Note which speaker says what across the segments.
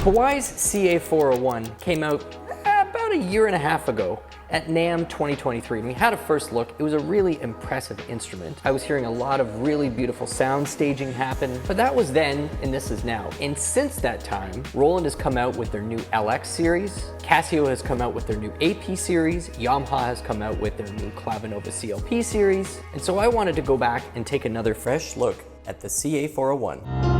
Speaker 1: Kawai's CA401 came out about a year and a half ago at NAMM 2023, and we had a first look. It was a really impressive instrument. I was hearing a lot of really beautiful sound staging happen, but that was then, and this is now. And since that time, Roland has come out with their new LX series, Casio has come out with their new AP series, Yamaha has come out with their new Clavinova CLP series, and so I wanted to go back and take another fresh look at the CA401.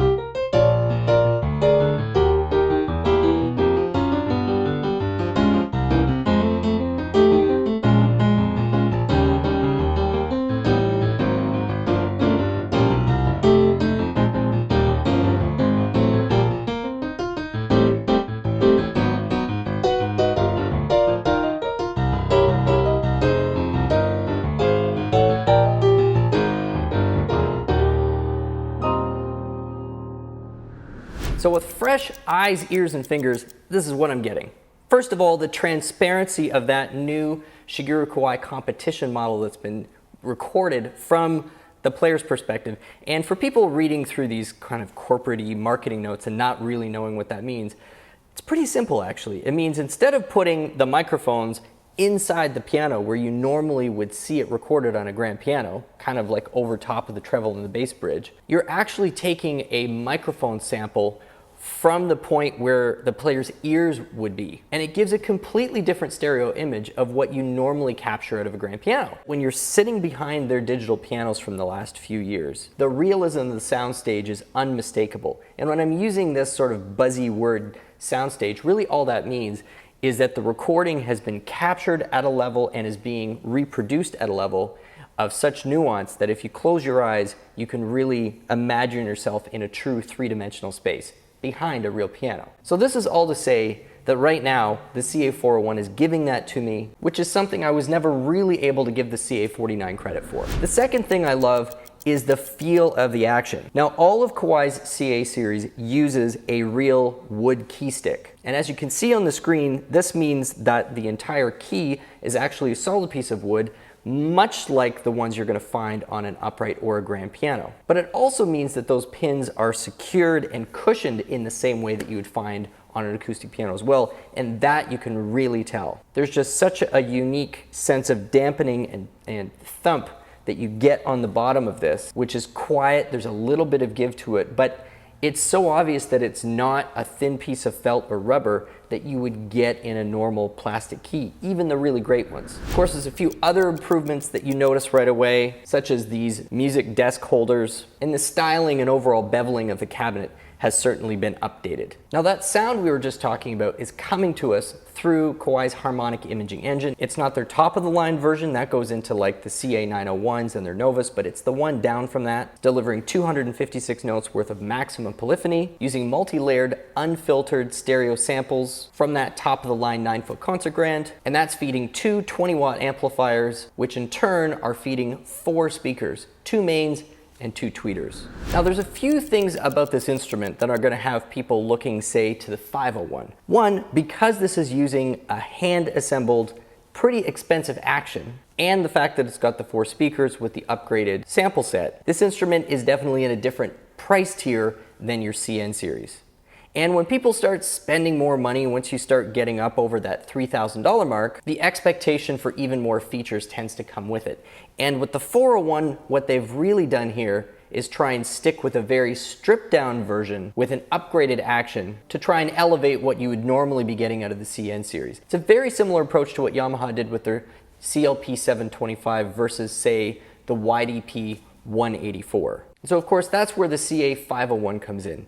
Speaker 1: So with fresh eyes, ears, and fingers, this is what I'm getting. First of all, the transparency of that new Shigeru Kawai Competition model that's been recorded from the player's perspective. And for people reading through these kind of corporate-y marketing notes and not really knowing what that means, it's pretty simple actually. It means instead of putting the microphones inside the piano where you normally would see it recorded on a grand piano, kind of like over top of the treble and the bass bridge, you're actually taking a microphone sample from the point where the player's ears would be. And it gives a completely different stereo image of what you normally capture out of a grand piano. When you're sitting behind their digital pianos from the last few years, the realism of the soundstage is unmistakable. And when I'm using this sort of buzzy word soundstage, really all that means is that the recording has been captured at a level and is being reproduced at a level of such nuance that if you close your eyes, you can really imagine yourself in a true three-dimensional space behind a real piano. So this is all to say that right now, the CA401 is giving that to me, which is something I was never really able to give the CA49 credit for. The second thing I love is the feel of the action. Now, all of Kawai's CA series uses a real wood key stick. And as you can see on the screen, this means that the entire key is actually a solid piece of wood, much like the ones you're going to find on an upright or a grand piano. But it also means that those pins are secured and cushioned in the same way that you would find on an acoustic piano as well, and that you can really tell. There's just such a unique sense of dampening and thump that you get on the bottom of this, which is quiet. There's a little bit of give to it, but it's so obvious that it's not a thin piece of felt or rubber that you would get in a normal plastic key, even the really great ones. Of course, there's a few other improvements that you notice right away, such as these music desk holders, and the styling and overall beveling of the cabinet has certainly been updated. Now that sound we were just talking about is coming to us through Kawai's harmonic imaging engine. It's not their top of the line version, that goes into like the CA901s and their Novas, but it's the one down from that, delivering 256 notes worth of maximum polyphony, using multi-layered, unfiltered stereo samples from that top of the line 9-foot concert grand, and that's feeding two 20-watt amplifiers, which in turn are feeding 4 speakers, 2 mains, and 2 tweeters. Now there's a few things about this instrument that are going to have people looking, say, to the 501. One, because this is using a hand-assembled, pretty expensive action, and the fact that it's got the 4 speakers with the upgraded sample set, this instrument is definitely in a different price tier than your CN series. And when people start spending more money, once you start getting up over that $3,000 mark, the expectation for even more features tends to come with it. And with the 401, what they've really done here is try and stick with a very stripped down version with an upgraded action to try and elevate what you would normally be getting out of the CN series. It's a very similar approach to what Yamaha did with their CLP 725 versus, say, the YDP 184. So of course, that's where the CA501 comes in.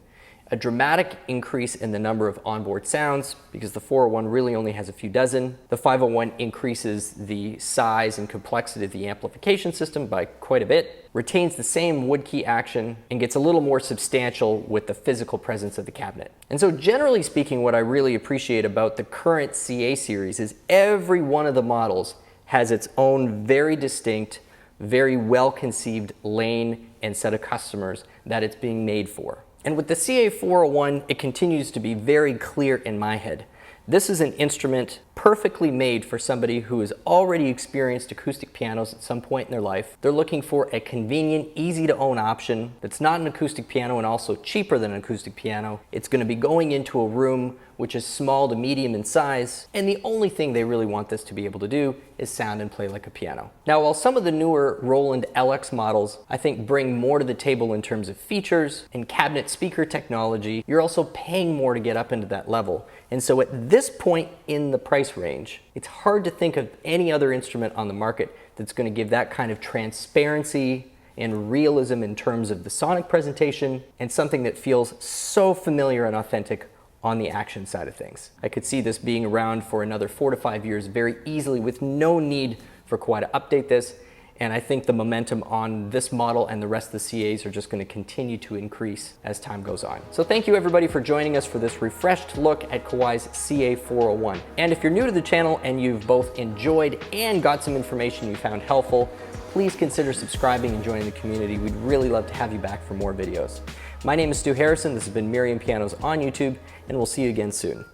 Speaker 1: A dramatic increase in the number of onboard sounds because the 401 really only has a few dozen. The 501 increases the size and complexity of the amplification system by quite a bit, retains the same wood key action, and gets a little more substantial with the physical presence of the cabinet. And so generally speaking, what I really appreciate about the current CA series is every one of the models has its own very distinct, very well-conceived lane and set of customers that it's being made for. And with the CA401, it continues to be very clear in my head. This is an instrument perfectly made for somebody who has already experienced acoustic pianos at some point in their life. They're looking for a convenient, easy to own option that's not an acoustic piano and also cheaper than an acoustic piano. It's going to be going into a room which is small to medium in size, and the only thing they really want this to be able to do is sound and play like a piano. Now, while some of the newer Roland LX models I think bring more to the table in terms of features and cabinet speaker technology, you're also paying more to get up into that level. And so at this point in the price range, it's hard to think of any other instrument on the market that's going to give that kind of transparency and realism in terms of the sonic presentation, and something that feels so familiar and authentic on the action side of things. I could see this being around for another 4 to 5 years very easily with no need for Kawai to update this, and I think the momentum on this model and the rest of the CAs are just going to continue to increase as time goes on. So thank you everybody for joining us for this refreshed look at Kawai's CA401. And if you're new to the channel and you've both enjoyed and got some information you found helpful, please consider subscribing and joining the community. We'd really love to have you back for more videos. My name is Stu Harrison. This has been Merriam Pianos on YouTube, and we'll see you again soon.